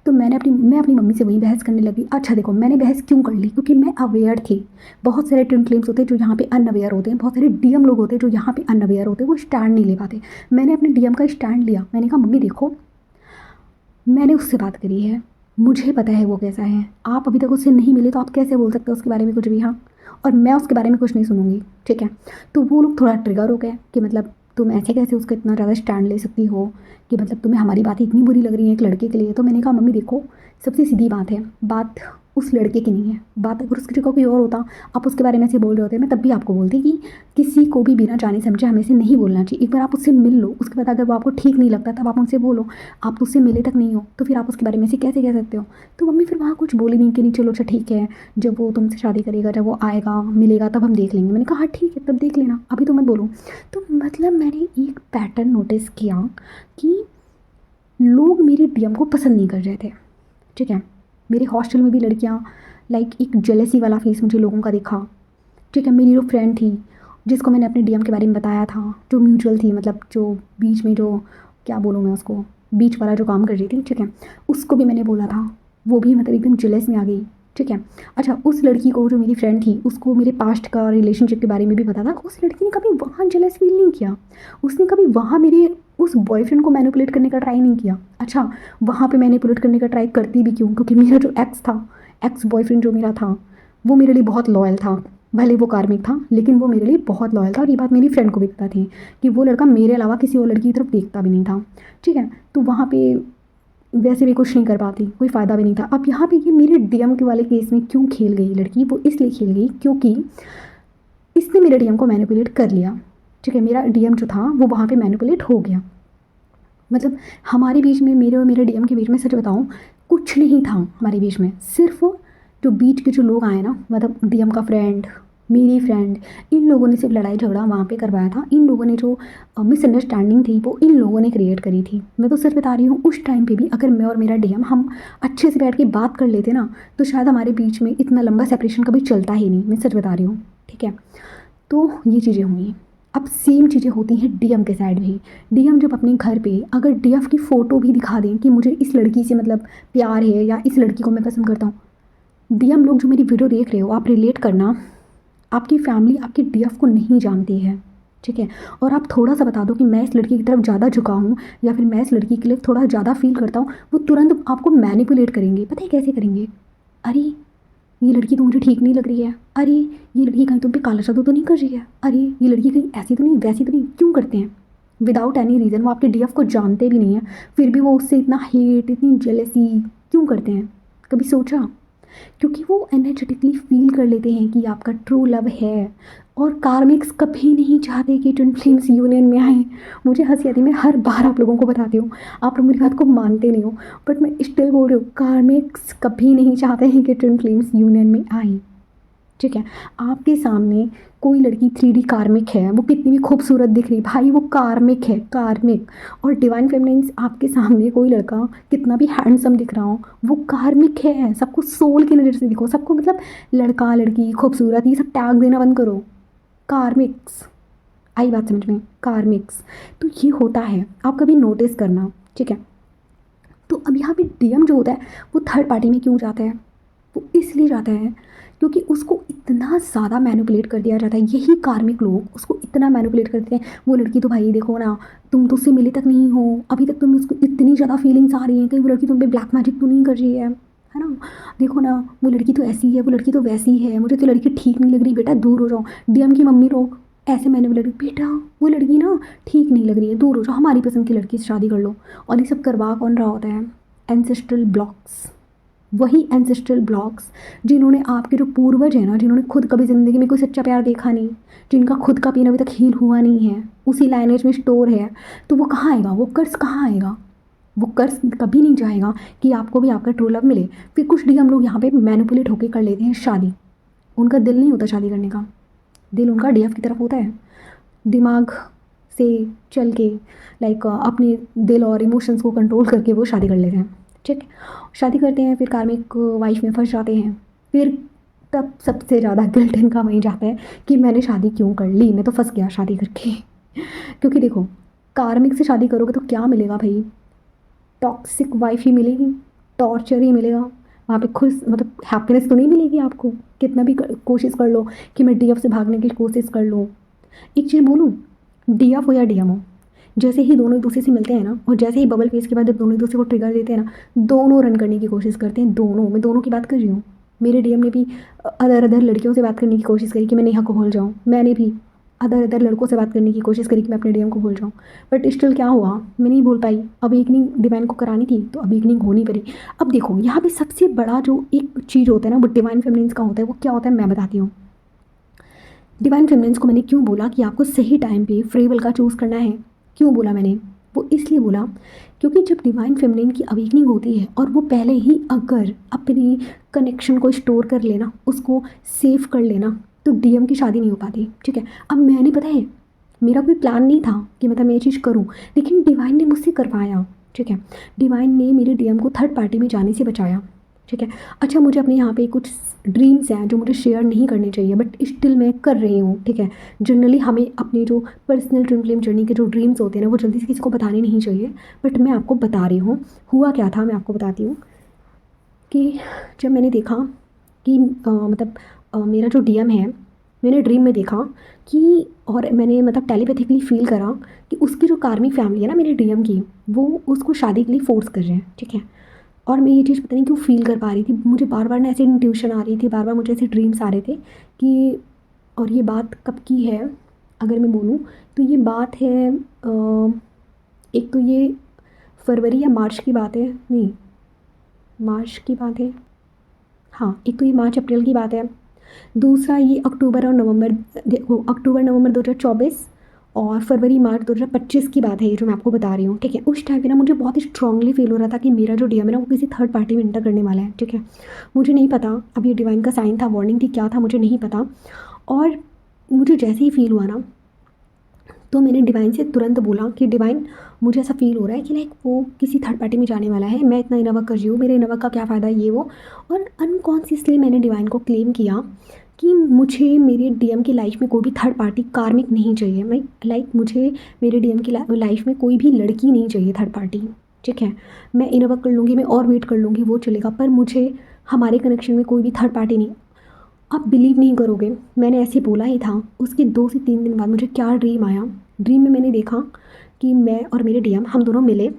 तो मैं अपनी मम्मी से वही बहस करने लगी। अच्छा देखो मैंने बहस क्यों कर ली, क्योंकि मैं अवेयर थी। बहुत सारे ट्विन फ्लेम्स होते हैं जो यहाँ पे अनअवेयर होते हैं, बहुत सारे डीएम लोग होते हैं जो यहाँ पे अनअवेयर होते हैं, वो स्टैंड नहीं ले पाते। मैंने अपने डीएम का स्टैंड लिया, मैंने कहा मम्मी देखो मैंने उससे बात करी है, मुझे पता है वो कैसा है, आप अभी तक उससे नहीं मिले तो आप कैसे बोल सकते हो उसके बारे में कुछ भी, हाँ, और मैं उसके बारे में कुछ नहीं सुनूंगी, ठीक है। तो वो लोग थोड़ा ट्रिगर हो गए कि मतलब तुम ऐसे कैसे उसका इतना ज़्यादा स्टैंड ले सकती हो, कि मतलब तुम्हें हमारी बात इतनी बुरी लग रही है एक लड़के के लिए। तो मैंने कहा मम्मी देखो सबसे सीधी बात है, बात उस लड़के की नहीं है बात। अगर उसकी जगह कोई और होता, आप उसके बारे में ऐसे बोल रहे होते, मैं तब भी आपको बोलती कि किसी को भी बिना जाने समझे हमें से नहीं बोलना चाहिए। एक बार आप उससे मिल लो, उसके बाद अगर वो आपको ठीक नहीं लगता तब आप उनसे बोलो। आप तो उससे मिले तक नहीं हो तो फिर आप उसके बारे में से कैसे कह सकते हो? तो मम्मी फिर वहाँ कुछ बोली नहीं कि नहीं चलो अच्छा ठीक है, जब वो तुमसे शादी करेगा, जब वो आएगा मिलेगा तब हम देख लेंगे। मैंने कहा हाँ ठीक है तब देख लेना, अभी तो मत बोलो। तो मतलब मैंने एक पैटर्न नोटिस किया कि लोग मेरे डीएम को पसंद नहीं कर रहे थे, ठीक है। मेरे हॉस्टल में भी लड़कियाँ, लाइक एक जेलसी वाला फेस मुझे लोगों का दिखा, ठीक है। मेरी जो फ्रेंड थी जिसको मैंने अपने डीएम के बारे में बताया था, जो म्यूचुअल थी, मतलब जो बीच में जो, क्या बोलूँ मैं उसको, बीच वाला जो काम कर रही थी, ठीक है, उसको भी मैंने बोला था, वो भी मतलब एकदम जेलस में आ गई, ठीक है। अच्छा उस लड़की को, जो मेरी फ्रेंड थी, उसको मेरे पास्ट का रिलेशनशिप के बारे में भी पता था। उस लड़की ने कभी वहाँ जेलस फील नहीं किया, उसने कभी वहाँ मेरे उस बॉयफ्रेंड को मैनिपुलेट करने का ट्राई नहीं किया। अच्छा वहाँ पे मैनिपुलेट करने का ट्राई करती भी क्यों? क्योंकि मेरा जो एक्स था, एक्स बॉयफ्रेंड जो मेरा था, वो मेरे लिए बहुत लॉयल था। भले वो कार्मिक था लेकिन वो मेरे लिए बहुत लॉयल था, और ये बात मेरी फ्रेंड को भी पता थी कि वो लड़का मेरे अलावा किसी और लड़की की तरफ देखता भी नहीं था, ठीक है। तो वहाँ पे वैसे भी कुछ नहीं कर पाती, कोई फ़ायदा भी नहीं था। अब यहाँ पे ये मेरे डीएम के वाले केस में क्यों खेल गई लड़की? वो इसलिए खेल गई क्योंकि इसने मेरे डीएम को मैनिपुलेट कर लिया, ठीक है। मेरा डीएम जो था वो वहाँ पे मैनिपुलेट हो गया। मतलब हमारे बीच में, मेरे और मेरे डीएम के बीच में, सच बताऊँ कुछ नहीं था हमारे बीच में। सिर्फ जो बीच के जो लोग आए ना, मतलब डीएम का फ्रेंड, मेरी फ्रेंड, इन लोगों ने सिर्फ लड़ाई झगड़ा वहाँ पे करवाया था। इन लोगों ने जो मिसअंडरस्टैंडिंग थी वो इन लोगों ने क्रिएट करी थी। मैं तो सच बता रही हूँ, उस टाइम पे भी अगर मैं और मेरा डीएम हम अच्छे से बैठ के बात कर लेते ना, तो शायद हमारे बीच में इतना लंबा सेपरेशन कभी चलता ही नहीं। मैं सच बता रही हूँ, ठीक है। तो ये चीज़ें हुई। अब सेम चीज़ें होती हैं डीएम के साइड भी। डीएम जब अपने घर पे अगर डीएफ की फ़ोटो भी दिखा दें कि मुझे इस लड़की से मतलब प्यार है या इस लड़की को मैं पसंद करता हूँ, डीएम लोग जो मेरी वीडियो देख रहे हो, आप रिलेट करना, आपकी फैमिली आपकी डीएफ को नहीं जानती है, ठीक है। और आप थोड़ा सा बता दो कि मैं इस लड़की की तरफ ज़्यादा झुका हूँ या फिर मैं इस लड़की के लिए थोड़ा ज़्यादा फील करता हूँ, वो तुरंत आपको मैनिपुलेट करेंगे। पता है कैसे करेंगे? अरे ये लड़की तो मुझे ठीक नहीं लग रही है, अरे ये लड़की कहीं तुम पे काला जादू तो नहीं कर रही है, अरे ये लड़की कहीं ऐसी तो नहीं वैसी तो नहीं। क्यों करते हैं? Without any reason. वो आपके डीएफ को जानते भी नहीं है, फिर भी वो उससे इतना हेट, इतनी जेलसी क्यों करते हैं? कभी सोचा? क्योंकि वो एनर्जेटिकली फील कर लेते हैं कि आपका ट्रू लव है। और कार्मिक्स कभी नहीं चाहते कि ट्विन फ्लेम्स यूनियन में आए। मुझे हंसी आती है, मैं हर बार आप लोगों को बताती हूँ, आप लोग मेरी बात को मानते नहीं हो, बट मैं स्टिल बोल रही हूँ, कार्मिक्स कभी नहीं चाहते हैं कि ट्विन फ्लेम्स यूनियन में आए, ठीक है। आपके सामने कोई लड़की 3D कार्मिक है, वो कितनी भी खूबसूरत दिख रही, भाई वो कार्मिक है, कार्मिक। और डिवाइन फेमिनिन्स आपके सामने कोई लड़का कितना भी हैंडसम दिख रहा हो, वो कार्मिक है। सबको सोल की नज़र से देखो, सबको मतलब लड़का लड़की खूबसूरत ये सब टैग देना बंद करो। कार्मिक्स, आई बात समझ में? कार्मिक्स। तो ये होता है, आप कभी नोटिस करना, ठीक है। तो अब यहाँ पे डीएम जो होता है वो थर्ड पार्टी में क्यों जाता है? वो इसलिए जाता है क्योंकि उसको इतना ज़्यादा मैनिपुलेट कर दिया जाता है। यही कार्मिक लोग उसको इतना मैनिपुलेट करते हैं, वो लड़की तो भाई देखो ना, तुम तो उससे मिले तक नहीं हो, अभी तक तुम उसको इतनी ज़्यादा फीलिंग्स आ रही हैं, कहीं वो लड़की तुम पे ब्लैक मैजिक तो नहीं कर रही है ना? देखो ना वो लड़की तो ऐसी है, वो लड़की तो वैसी है, मुझे तो लड़की ठीक नहीं लग रही, बेटा दूर हो जाओ। डीएम की मम्मी लोग ऐसे मैनिपुलेट, बेटा वो लड़की ना ठीक नहीं लग रही है, दूर हो जाओ, हमारी पसंद की लड़की से शादी कर लो। और ये सब करवा कौन रहा होता है? Ancestral blocks. वही एंसेस्ट्रल ब्लॉक्स जिन्होंने आपके जो पूर्वज हैं ना, जिन्होंने खुद कभी ज़िंदगी में कोई सच्चा प्यार देखा नहीं, जिनका खुद का पेन अभी तक हील हुआ नहीं है, उसी लाइनेज में स्टोर है, तो वो कहाँ आएगा? वो कर्ज कहाँ आएगा? वो कर्ज कभी नहीं जाएगा कि आपको भी आपका ट्रू लव मिले। फिर कुछ डी हम लोग यहाँ पे मैनिपुलेट होकर कर लेते हैं शादी। उनका दिल नहीं होता शादी करने का, दिल उनका डीएफ की तरफ होता है। दिमाग से चल के, लाइक अपने दिल और इमोशंस को कंट्रोल करके वो शादी कर लेते हैं, ठीक है। शादी करते हैं, फिर कार्मिक वाइफ में फंस जाते हैं। फिर तब सबसे ज़्यादा गिल्ट इनका वहीं जाता है कि मैंने शादी क्यों कर ली, मैं तो फंस गया शादी करके। क्योंकि देखो, कार्मिक से शादी करोगे तो क्या मिलेगा भाई? टॉक्सिक वाइफ ही मिलेगी, टॉर्चर ही मिलेगा। वहाँ पे खुश मतलब हैप्पीनेस तो नहीं मिलेगी आपको, कितना भी कोशिश कर लो कि मैं डीएफ से भागने की कोशिश कर लूँ। एक चीज़ बोलूँ, डीएफ हो या डीएम हो, जैसे ही दोनों एक दूसरे से मिलते हैं ना, और जैसे ही बबल फेस के बाद जब दोनों एक दूसरे को ट्रिगर देते हैं ना, दोनों रन करने की कोशिश करते हैं। दोनों, मैं दोनों की बात कर रही हूँ। मेरे डीएम ने भी अदर अदर लड़कियों से बात करने की कोशिश करी कि मैं नेहा को भूल जाऊँ, मैंने भी, अदर अदर लड़कों से बात करने की कोशिश करी कि मैं अपने डीएम को भूल जाऊँ, बट स्टिल क्या हुआ, मैं नहीं भूल पाई। अवेकनिंग डिवाइन को करानी थी तो अवेकनिंग होनी पड़ी। अब देखो यहाँ पे सबसे बड़ा जो एक चीज़ होता है ना वो डिवाइन फेमिनिन्स का होता है। वो क्या होता है मैं बताती हूँ। डिवाइन फेमिनिन्स को मैंने क्यों बोला कि आपको सही टाइम पे फ्री विल का चूज़ करना है, क्यों बोला मैंने, वो इसलिए बोला क्योंकि जब डिवाइन फेमिनिन की अवेकनिंग होती है और वो पहले ही अगर अपनी कनेक्शन को स्टोर कर लेना, उसको सेव कर लेना, तो डीएम की शादी नहीं हो पाती। ठीक है, अब मैंने पता है मेरा कोई प्लान नहीं था कि मतलब मैं ये चीज़ करूँ, लेकिन डिवाइन ने मुझसे करवाया। ठीक है, डिवाइन ने मेरे डीएम को थर्ड पार्टी में जाने से बचाया। ठीक है, अच्छा मुझे अपने यहाँ पे कुछ ड्रीम्स हैं जो मुझे शेयर नहीं करने चाहिए, बट स्टिल मैं कर रही हूँ। ठीक है, जनरली हमें अपने जो पर्सनल ट्विन फ्लेम जर्नी के जो ड्रीम्स होते हैं ना वो जल्दी से किसी को बताने नहीं चाहिए, बट मैं आपको बता रही हूँ। हुआ क्या था मैं आपको बताती हूँ कि जब मैंने देखा कि मेरा जो डीएम है, मैंने ड्रीम में देखा कि, और मैंने मतलब टेलीपैथिकली फील करा कि उसकी जो कार्मिक फैमिली है ना मेरे डीएम की, वो उसको शादी के लिए फोर्स कर रहे हैं। ठीक है, और मैं ये चीज़ पता नहीं क्यों फ़ील कर पा रही थी, मुझे बार बार ना ऐसे इंट्यूशन आ रही थी, बार बार मुझे ऐसे ड्रीम्स आ रहे थे कि, और ये बात कब की है अगर मैं बोलूँ तो ये बात है एक तो ये फरवरी या मार्च की बात है, नहीं मार्च की बात है, हाँ एक तो ये मार्च अप्रैल की बात है, दूसरा ये अक्टूबर और नवंबर, देखो अक्टूबर नवंबर 2024 और फरवरी मार्च 2025 की बात है ये जो मैं आपको बता रही हूँ। ठीक है, उस टाइम पे ना मुझे बहुत स्ट्रांगली फील हो रहा था कि मेरा जो डीएम है ना वो किसी थर्ड पार्टी में इंटर करने वाला है। ठीक है, मुझे नहीं पता अब ये डिवाइन का साइन था, वार्निंग थी, क्या था मुझे नहीं पता। और मुझे जैसे ही फील हुआ ना तो मैंने डिवाइन से तुरंत बोला कि डिवाइन मुझे ऐसा फील हो रहा है कि लाइक वो किसी थर्ड पार्टी में जाने वाला है, मैं इतना इनवर्क कर रही हूँ, मेरे इनवर्क का क्या फ़ायदा ये वो। और अनकॉन्शियसली मैंने डिवाइन को क्लेम किया कि मुझे मेरे डीएम की लाइफ में कोई भी थर्ड पार्टी कार्मिक नहीं चाहिए। मैं लाइक मुझे मेरे डीएम की लाइफ में कोई भी लड़की नहीं चाहिए थर्ड पार्टी। ठीक है, मैं इनवर्क कर लूँगी, मैं और वेट कर लूँगी, वो चलेगा, पर मुझे हमारे कनेक्शन में कोई भी थर्ड पार्टी नहीं। आप बिलीव नहीं करोगे, मैंने ऐसे बोला ही था, उसके 2 से 3 दिन बाद मुझे क्या ड्रीम आया। ड्रीम में मैंने देखा कि मैं और मेरे डीएम हम दोनों मिले।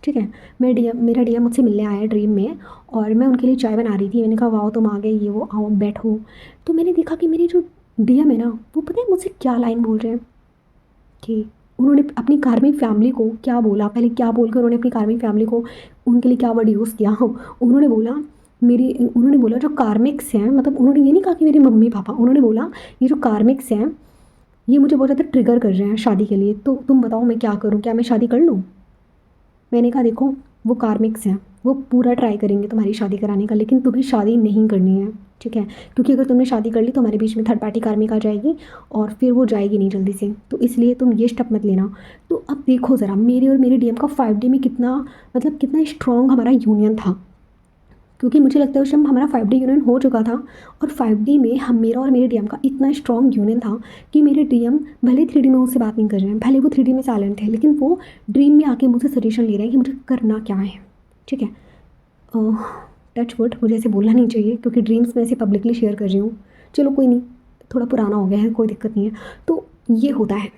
ठीक है, मेरा डीएम मुझसे मिलने आया ड्रीम में, और मैं उनके लिए चाय बना रही थी। मैंने कहा वाओ तुम आ गए, ये वो, आओ बैठो। तो मैंने देखा कि मेरे जो डीएम है ना वो पता है मुझसे क्या लाइन बोल रहे हैं कि उन्होंने अपनी कार्मिक फैमिली को क्या बोला, पहले क्या बोलकर उन्होंने अपनी कार्मिक फैमिली को उनके लिए क्या वर्ड यूज़ किया। उन्होंने बोला उन्होंने बोला जो कार्मिक्स हैं, मतलब उन्होंने ये नहीं कहा कि मेरे मम्मी पापा, उन्होंने बोला ये जो कार्मिक्स हैं ये मुझे बहुत ज़्यादा ट्रिगर कर रहे हैं शादी के लिए, तो तुम बताओ मैं क्या करूँ, क्या मैं शादी कर लूँ। मैंने कहा देखो वो कार्मिक्स हैं, वो पूरा ट्राई करेंगे तुम्हारी शादी कराने का, लेकिन तुम्हें शादी नहीं करनी है। ठीक है, क्योंकि अगर तुमने शादी कर ली तो हमारे बीच में थर्ड पार्टी कार्मिक आ जाएगी और फिर वो जाएगी नहीं जल्दी से, तो इसलिए तुम ये स्टेप मत लेना। तो अब देखो ज़रा मेरे और मेरे डीएम का 5D में कितना मतलब कितना स्ट्रॉन्ग हमारा यूनियन था, क्योंकि मुझे लगता है उस टाइम हमारा 5D यूनियन हो चुका था, और 5D में हम मेरा और मेरे डीएम का इतना स्ट्रॉन्ग यूनियन था कि मेरे डीएम भले 3D में मुझसे बात नहीं कर रहे हैं, भले वो 3D में साइलेंट है, लेकिन वो ड्रीम में आके मुझसे सजेशन ले रहे हैं कि मुझे करना क्या है। ठीक है, टच वुड मुझे ऐसे बोलना नहीं चाहिए क्योंकि ड्रीम्स मैं ऐसे पब्लिकली शेयर कर रही हूँ, चलो कोई नहीं, थोड़ा पुराना हो गया है, कोई दिक्कत नहीं है। तो ये होता है।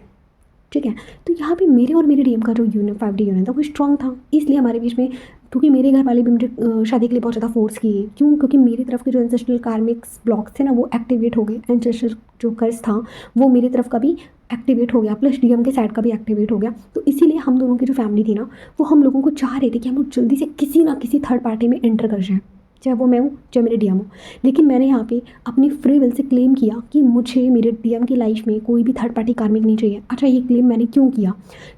ठीक है, तो यहाँ पे मेरे और मेरे डीएम का जो यूनियन 5D यूनियन था वो स्ट्रॉन्ग था, इसलिए हमारे बीच में, क्योंकि मेरे घर वाले भी मुझे शादी के लिए बहुत ज़्यादा फोर्स किए, क्यों, क्योंकि मेरी तरफ के जो एंसेस्ट्रल कार्मिक्स ब्लॉक्स थे ना वो एक्टिवेट हो गए, एंसेस्ट्रल जो कर्स था वो मेरी तरफ का भी एक्टिवेट हो गया, प्लस डीएम के साइड का भी एक्टिवेट हो गया। तो इसीलिए हम दोनों की जो फैमिली थी ना वो हम लोगों को चाह रहे थे कि हम लोग जल्दी से किसी ना किसी थर्ड पार्टी में एंटर कर जाएँ, चाहे वो मैं हूँ चाहे मेरे डीएम हो। लेकिन मैंने यहाँ पे अपनी फ्री विल से क्लेम किया कि मुझे मेरे डीएम की लाइफ में कोई भी थर्ड पार्टी कार्मिक नहीं चाहिए। अच्छा ये क्लेम मैंने क्यों किया,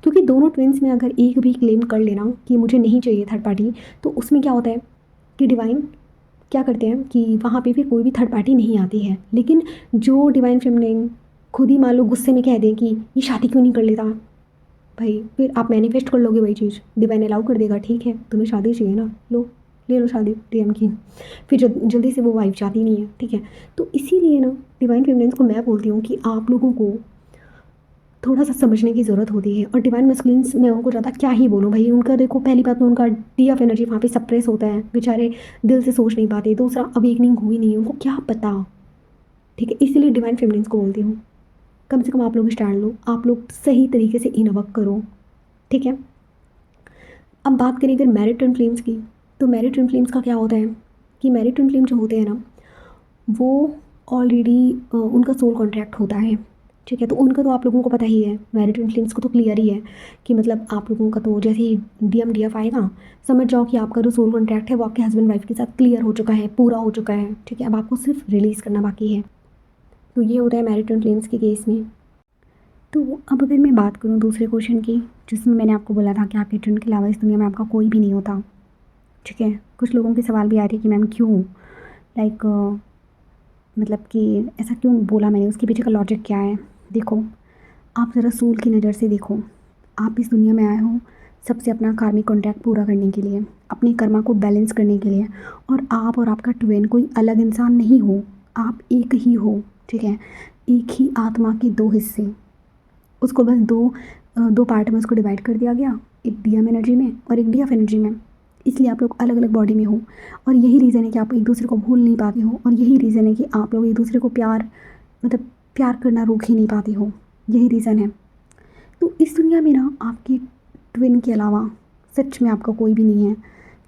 क्योंकि दोनों ट्विंस में अगर एक भी क्लेम कर लेना कि मुझे नहीं चाहिए थर्ड पार्टी, तो उसमें क्या होता है कि डिवाइन क्या करते हैं कि वहाँ पे फिर कोई भी थर्ड पार्टी नहीं आती है। लेकिन जो डिवाइन फेमिनिन खुद ही मान लो गुस्से में कह दें कि ये शादी क्यों नहीं कर लेता, भाई फिर आप मैनिफेस्ट कर लोगे वही चीज़, डिवाइन अलाउ कर देगा, ठीक है तुम्हें शादी चाहिए ना, लो ले लो शादी डीएम की, फिर जल्दी से वो वाइफ जाती नहीं है। ठीक है, तो इसीलिए ना डिवाइन फेमिनिन्स को मैं बोलती हूँ कि आप लोगों को थोड़ा सा समझने की ज़रूरत होती है। और डिवाइन मस्कुलिन्स मैं उनको ज़्यादा क्या ही बोलूँ भाई, उनका देखो पहली बात तो उनका डी ऑफ एनर्जी वहाँ पे सप्रेस होता है, बेचारे दिल से सोच नहीं पाते, दूसरा अवेकनिंग हुई नहीं, उनको क्या पता। ठीक है, इसीलिए डिवाइन फेमिनिन्स को बोलती हूँ कम से कम आप लोग स्टैंड लो, आप लोग सही तरीके से इनवर्क करो। ठीक है, अब बात करें अगर मैरिड ट्विन फ्लेम्स की, तो मैरिड ट्विन फ्लेम्स का क्या होता है कि मैरिड ट्विन फ्लेम जो होते हैं ना वो ऑलरेडी उनका सोल कॉन्ट्रैक्ट होता है। ठीक है, तो उनका तो आप लोगों को पता ही है, मैरिड फ्लेम्स को तो क्लियर ही है कि मतलब आप लोगों का तो जैसे ही डीएम डीएफ आएगा, समझ जाओ कि आपका जो सोल कॉन्ट्रैक्ट है वो आपके हस्बैंड वाइफ के साथ क्लियर हो चुका है, पूरा हो चुका है। ठीक है, अब आपको सिर्फ रिलीज़ करना बाकी है। तो ये होता है मैरिड फ्लेम्स के केस में। तो अब अगर मैं बात करूँ दूसरे क्वेश्चन की, जिसमें मैंने आपको बोला था कि आपके ट्विन के अलावा इस दुनिया में आपका कोई भी नहीं होता। ठीक है, कुछ लोगों के सवाल भी आ रहे हैं कि मैम क्यों, लाइक मतलब कि ऐसा क्यों बोला मैंने, उसके पीछे का लॉजिक क्या है। देखो, आप ज़रा सोल की नज़र से देखो, आप इस दुनिया में आए हो सबसे अपना कार्मिक कॉन्ट्रैक्ट पूरा करने के लिए, अपनी कर्मा को बैलेंस करने के लिए। और आप और आपका ट्विन कोई अलग इंसान नहीं हो, आप एक ही हो। ठीक है, एक ही आत्मा के दो हिस्से, उसको बस दो पार्ट में उसको डिवाइड कर दिया गया, एक डीएम एनर्जी में और एक डीएफ एनर्जी में। इसलिए आप लोग अलग अलग बॉडी में हो, और यही रीज़न है कि आप एक दूसरे को भूल नहीं पाते हो, और यही रीज़न है कि आप लोग एक दूसरे को मतलब प्यार करना रोक ही नहीं पाते हो। यही रीज़न है। तो इस दुनिया में ना आपके ट्विन के अलावा सच में आपका कोई भी नहीं है,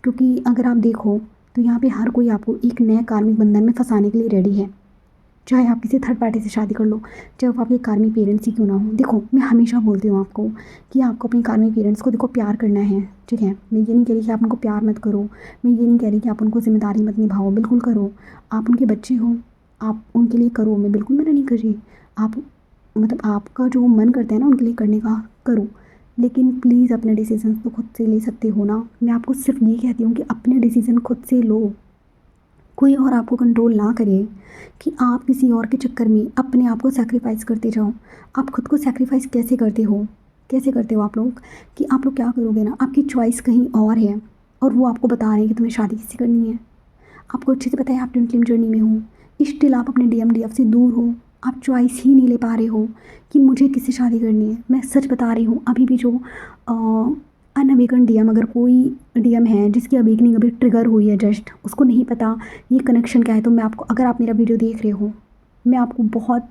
क्योंकि अगर आप देखो तो यहाँ पे हर कोई आपको एक नए कार्मिक बंधन में फंसाने के लिए रेडी है। चाहे आप किसी थर्ड पार्टी से शादी कर लो, चाहे वो आपके कार्मिक पेरेंट्स ही क्यों ना हो। देखो, मैं हमेशा बोलती हूँ आपको कि आपको अपने कार्मिक पेरेंट्स को देखो प्यार करना है। ठीक है, मैं ये नहीं कह रही कि आप उनको प्यार मत करो, मैं ये नहीं कह रही कि आप उनको जिम्मेदारी मत निभाओ, बिल्कुल करो। आप उनके बच्चे हो, आप उनके लिए करो, मैं बिल्कुल मना नहीं कर रही। आप मतलब आपका जो मन करता है ना उनके लिए करने का, करो। लेकिन प्लीज़ अपने डिसीजन तो खुद से ले सकते हो ना। मैं आपको सिर्फ ये कहती हूँ कि अपने डिसीज़न खुद से लो, कोई और आपको कंट्रोल ना करे कि आप किसी और के चक्कर में अपने आप को सैक्रिफाइस करते जाओ। आप खुद को सैक्रिफाइस कैसे करते हो, कैसे करते हो आप लोग, कि आप लोग क्या करोगे ना, आपकी चॉइस कहीं और है और वो आपको बता रहे हैं कि तुम्हें शादी किससे करनी है। आपको अच्छे से पता है आप ट्विन फ्लेम जर्नी में हो, स्टिल आप अपने डीएम डीएफ से दूर हो। आप चॉइस ही नहीं ले पा रहे हो कि मुझे किससे शादी करनी है। मैं सच बता रही हूँ, अभी भी जो अनअवेकन डीएम, अगर कोई डीएम है जिसकी अवेकनिंग अभी ट्रिगर हुई है जस्ट, उसको नहीं पता ये कनेक्शन क्या है, तो मैं आपको, अगर आप मेरा वीडियो देख रहे हो, मैं आपको बहुत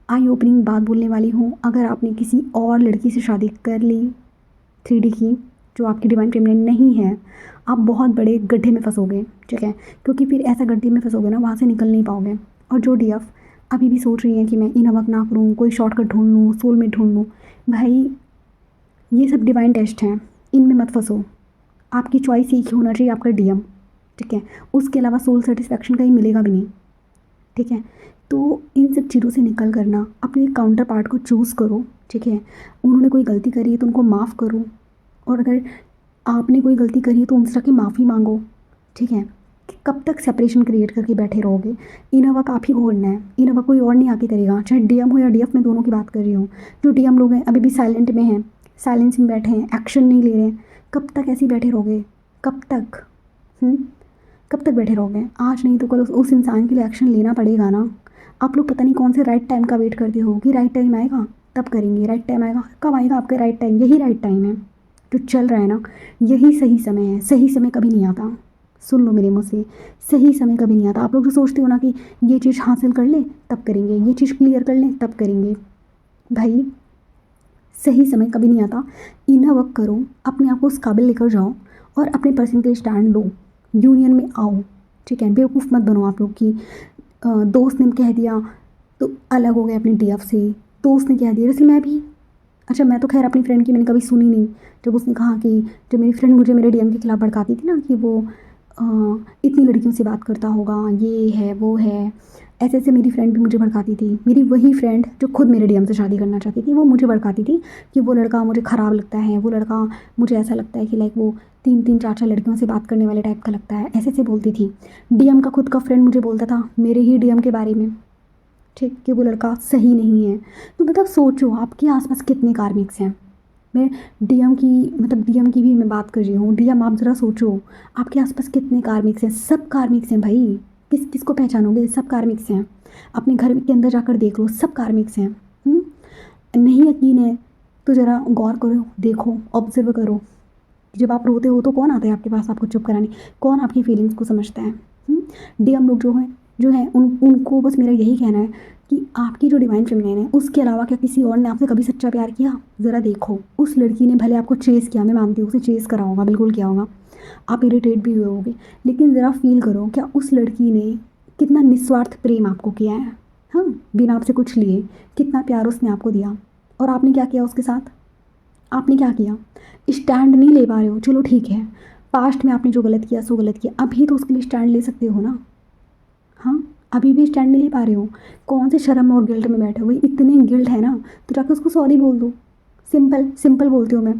आई ओपनिंग बात बोलने वाली हूँ। अगर आपने किसी और लड़की से शादी कर ली 3D की, जो आपकी डिवाइन फेमिनिन नहीं है, आप बहुत बड़े गड्ढे में फंसोगे। ठीक है, क्योंकि फिर ऐसा गड्ढे में फंसोगे ना, वहाँ से निकल नहीं पाओगे। और जो डीएफ अभी भी सोच रही हैं कि मैं इनवक ना करूँ, कोई शॉर्टकट ढूंढ लूँ, सोलमेट ढूंढ लूँ, भाई ये सब डिवाइन टेस्ट हैं, इनमें मत फंसो। आपकी चॉइस एक ही होना चाहिए, आपका डीएम। ठीक है, उसके अलावा सोल सेटिस्फैक्शन कहीं मिलेगा भी नहीं। ठीक है, तो इन सब चीज़ों से निकल कर ना अपने काउंटर पार्ट को चूज़ करो। ठीक है, उन्होंने कोई गलती करी है तो उनको माफ़ करो, और अगर आपने कोई गलती करी है तो उनसे जाके माफ़ी मांगो। ठीक है, कि कब तक सेपरेशन क्रिएट करके बैठे रहोगे। इनवक आप ही को करना है, इनवक कोई और नहीं आके करेगा, चाहे डीएम हो या डीएफ, मैं दोनों की बात कर रही हूँ। जो डीएम लोग हैं अभी भी साइलेंट में हैं, साइलेंस में बैठे हैं, एक्शन नहीं ले रहे हैं, कब तक ऐसे ही बैठे रहोगे, कब तक? कब तक बैठे रहोगे? आज नहीं तो कल उस इंसान के लिए एक्शन लेना पड़ेगा ना। आप लोग पता नहीं कौन से राइट टाइम का वेट करते हो कि राइट टाइम आएगा तब करेंगे, राइट टाइम आएगा, कब आएगा आपका राइट टाइम? यही राइट टाइम है जो चल रहा है ना, यही सही समय है। सही समय कभी नहीं आता, सुन लो मेरे मुँह से, सही समय कभी नहीं आता। आप लोग जो सोचते हो ना कि ये चीज़ हासिल कर लें तब करेंगे, ये चीज़ क्लियर कर लें तब करेंगे, भाई सही समय कभी नहीं आता। इनर वर्क करो, अपने आप को उस काबिल लेकर जाओ और अपने पर्सन के लिए स्टैंड लो, यूनियन में आओ। ठीक है, बेवकूफ़ मत बनो आप लोग कि दोस्त ने कह दिया तो अलग हो गए अपने डीएफ से, दोस्त ने कह दिया। जैसे मैं भी, अच्छा मैं तो खैर अपनी फ्रेंड की मैंने कभी सुनी नहीं, जब उसने कहा कि जब मेरी फ्रेंड मुझे मेरे डीएम के खिलाफ भड़काती थी ना कि वो इतनी लड़कियों से बात करता होगा, ये है वो है, ऐसे ऐसे मेरी फ्रेंड भी मुझे भड़काती थी। मेरी वही फ्रेंड जो खुद मेरे डीएम से शादी करना चाहती थी, वो मुझे भड़काती थी कि वो लड़का मुझे ख़राब लगता है, वो लड़का मुझे ऐसा लगता है कि लाइक वो 3-3 4-4 लड़कियों से बात करने वाले टाइप का लगता है, ऐसे ऐसे बोलती थी। डीएम का खुद का फ्रेंड मुझे बोलता था मेरे ही डीएम के बारे में, ठीक, कि वो लड़का सही नहीं है। तो मतलब सोचो आपके आसपास कितने कार्मिक्स हैं। मैं डीएम की मतलब डीएम की भी मैं बात कर रही हूँ, डीएम आप ज़रा सोचो आपके आसपास कितने कार्मिक्स हैं। सब कार्मिक्स हैं भाई, किस किस को पहचानोगे, सब कार्मिक्स हैं। अपने घर के अंदर जाकर देख लो, सब कार्मिक्स हैं। नहीं यकीन है तो ज़रा गौर करो, देखो, ऑब्जर्व करो। जब आप रोते हो तो कौन आता है आपके पास आपको चुप कराने, कौन आपकी फीलिंग्स को समझता है? डीएम लोग जो हैं उनको बस मेरा यही कहना है कि आपकी जो डिवाइन फेमिनिन है उसके अलावा क्या किसी और ने आपसे कभी सच्चा प्यार किया? ज़रा देखो, उस लड़की ने भले आपको चेज़ किया, मैं मानती हूँ उसे चेज़ करा होगा, बिल्कुल किया होगा, आप इरिटेट भी हुए होगे, लेकिन ज़रा फील करो क्या उस लड़की ने कितना निस्वार्थ प्रेम आपको किया है। हाँ, बिना आपसे कुछ लिए कितना प्यार उसने आपको दिया, और आपने क्या किया उसके साथ? आपने क्या किया? स्टैंड नहीं ले पा रहे हो, चलो ठीक है, पास्ट में आपने जो गलत किया सो गलत किया, अभी तो उसके लिए स्टैंड ले सकते हो ना। हाँ, अभी भी स्टैंड नहीं ले पा रहे हो, कौन से शर्म और गिल्ट में बैठे हो? भाई इतने गिल्ट है ना, तो जाकर उसको सॉरी बोल दो। सिंपल सिंपल बोलती हूँ मैं,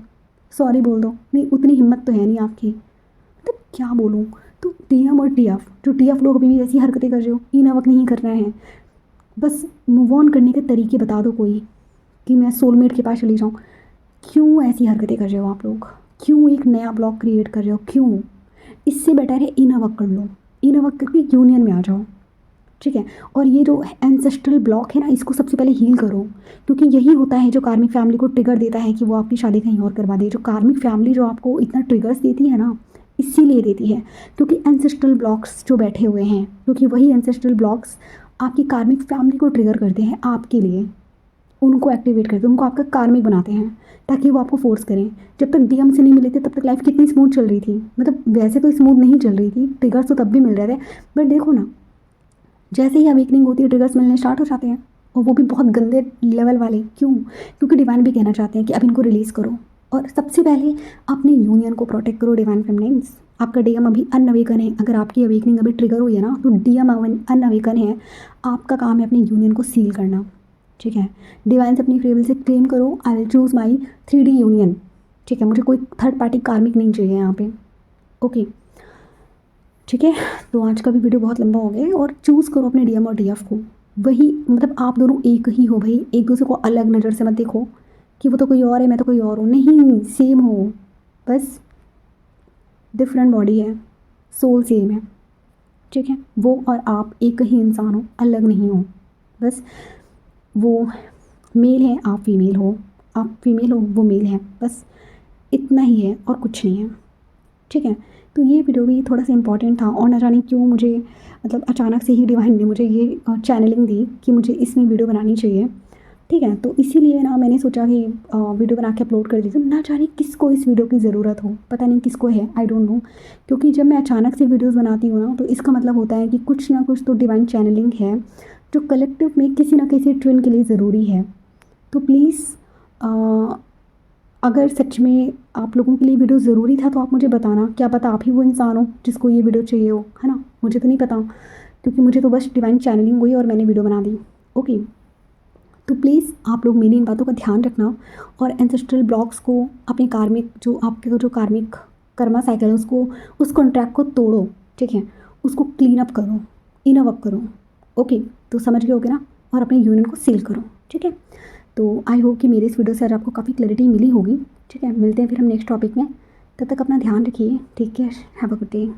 सॉरी बोल दो। नहीं, उतनी हिम्मत तो है नहीं आपकी। मतलब क्या बोलूँ। तो टीएम और टीएफ, जो टीएफ लोग अभी भी ऐसी हरकतें कर रहे हो, इन वक्त नहीं करना है। बस मूव ऑन करने के तरीके बता दो कोई, कि मैं सोलमेट के पास चली जाऊँ। क्यों ऐसी हरकतें कर रहे हो आप लोग? क्यों एक नया ब्लॉग क्रिएट कर रहे हो? क्यों? इससे बेटर है इन वक्त कर लो, इन वक्त करके यूनियन में आ जाओ। ठीक है, और ये जो एंसेस्ट्रल ब्लॉक है ना, इसको सबसे पहले हील करो, क्योंकि यही होता है जो कार्मिक फैमिली को ट्रिगर देता है कि वो आपकी शादी कहीं और करवा दे। जो कार्मिक फैमिली जो आपको इतना ट्रिगर्स देती है ना, इसीलिए देती है क्योंकि एंसेस्ट्रल ब्लॉक्स जो बैठे हुए हैं, क्योंकि वही एंसेस्ट्रल ब्लॉक्स आपकी कार्मिक फैमिली को ट्रिगर करते हैं आपके लिए, उनको एक्टिवेट करते हैं, उनको आपका कार्मिक बनाते हैं ताकि वो आपको फोर्स करें। जब तक डीएम से नहीं मिले थे तब तक लाइफ कितनी स्मूथ चल रही थी, मतलब वैसे तो स्मूथ नहीं चल रही थी, ट्रिगर्स तो तब भी मिल रहे थे, बट देखो ना, जैसे ही अवेकनिंग होती है ट्रिगर्स मिलने स्टार्ट हो जाते हैं, और वो भी बहुत गंदे लेवल वाले। क्यों? क्योंकि डिवाइन भी कहना चाहते हैं कि अब इनको रिलीज़ करो, और सबसे पहले अपने यूनियन को प्रोटेक्ट करो। डिवाइन फेमिनाइन्स, आपका डीएम अभी अनअवेकन है, अगर आपकी अवेकनिंग अभी ट्रिगर हुई है ना, तो डीएम अनअवेकन है, आपका काम है अपने यूनियन को सील करना। ठीक है, डिवाइन से अपनी फ्री से क्लेम करो, I will choose my 3D union. ठीक है, मुझे कोई थर्ड पार्टी कार्मिक नहीं चाहिए यहाँ पे। ओके, ठीक है। तो आज का भी वीडियो बहुत लंबा हो गया है, और चूज़ करो अपने डीएम और डीएफ को। वही, मतलब आप दोनों एक ही हो भाई, एक दूसरे को अलग नज़र से मत देखो कि वो तो कोई और है मैं तो कोई और हूँ, नहीं, सेम हो, बस डिफरेंट बॉडी है, सोल सेम है। ठीक है, वो और आप एक ही इंसान हो, अलग नहीं हो। बस वो मेल है, आप फीमेल हो, आप फीमेल हो, वो मेल है, बस इतना ही है और कुछ नहीं है। ठीक है, तो ये वीडियो भी थोड़ा सा इंपॉर्टेंट था, और ना जाने क्यों मुझे, मतलब अचानक से ही डिवाइन ने मुझे ये चैनलिंग दी कि मुझे इसमें वीडियो बनानी चाहिए। ठीक है, तो इसीलिए ना मैंने सोचा कि वीडियो बना के अपलोड कर दी। तो ना जाने किसको इस वीडियो की ज़रूरत हो, पता नहीं किसको है, आई डोंट नो। क्योंकि जब मैं अचानक से वीडियोज़ बनाती हूँ ना, तो इसका मतलब होता है कि कुछ ना कुछ तो डिवाइन चैनलिंग है जो कलेक्टिव में किसी ना किसी ट्विन के लिए ज़रूरी है। तो प्लीज़, अगर सच में आप लोगों के लिए वीडियो ज़रूरी था तो आप मुझे बताना, क्या पता आप ही वो इंसान हो जिसको ये वीडियो चाहिए हो, है ना? मुझे तो नहीं पता, क्योंकि मुझे तो बस डिवाइन चैनलिंग हुई और मैंने वीडियो बना दी। ओके, तो प्लीज़ आप लोग मेरी इन बातों का ध्यान रखना, और एंसेस्ट्रल ब्लॉक्स को, अपने कार्मिक जो आपके जो कार्मिक कर्मा साइकिल है, उसको, उस कॉन्ट्रैक्ट को तोड़ो। ठीक है, उसको क्लीन अप करो, इन वर्क करो। ओके, तो समझ गए होगे ना, और अपने यूनियन को सील करो। ठीक है, तो आई होप कि मेरे इस वीडियो से आज आपको काफ़ी क्लैरिटी मिली होगी। ठीक है, मिलते हैं फिर हम नेक्स्ट टॉपिक में, तब तक अपना ध्यान रखिए, take care, have a good day.